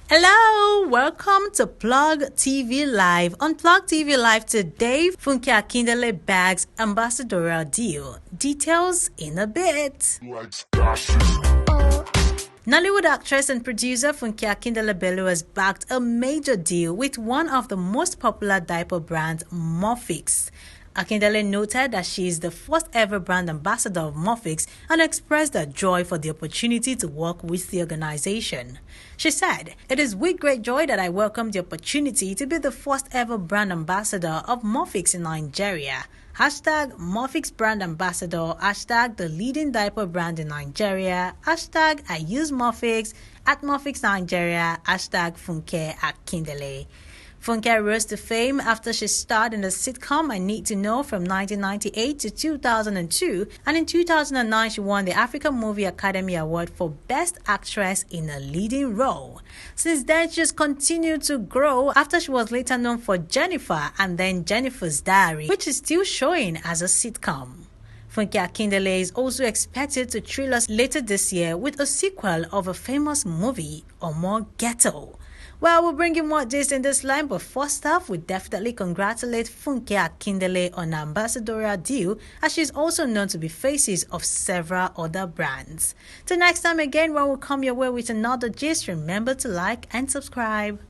Hello, welcome to Plug TV Live. On Plug TV Live today, Funke Akindele bags Ambassadorial deal. Details in a bit. Nollywood actress and producer Funke Akindele has backed a major deal with one of the most popular diaper brands, Molfix. Akindele noted that she is the first ever brand ambassador of Molfix and expressed her joy for the opportunity to work with the organization. She said, "It is with great joy that I welcome the opportunity to be the first ever brand ambassador of Molfix in Nigeria. Hashtag Molfix brand ambassador, hashtag the leading diaper brand in Nigeria, hashtag I use Molfix, at Molfix Nigeria, hashtag Funke Akindele." Funke rose to fame after she starred in the sitcom I Need to Know from 1998 to 2002, and in 2009 she won the African Movie Academy Award for Best Actress in a Leading Role. Since then, she has continued to grow after she was later known for Jennifer and then Jennifer's Diary, which is still showing as a sitcom. Funke Akindele is also expected to thrill us later this year with a sequel of a famous movie, Omo Ghetto. Well, we'll bring you more gist in this line, but first off, we definitely congratulate Funke Akindele on her ambassadorial deal, as she's also known to be faces of several other brands. Till next time again, when we'll come your way with another gist, remember to like and subscribe.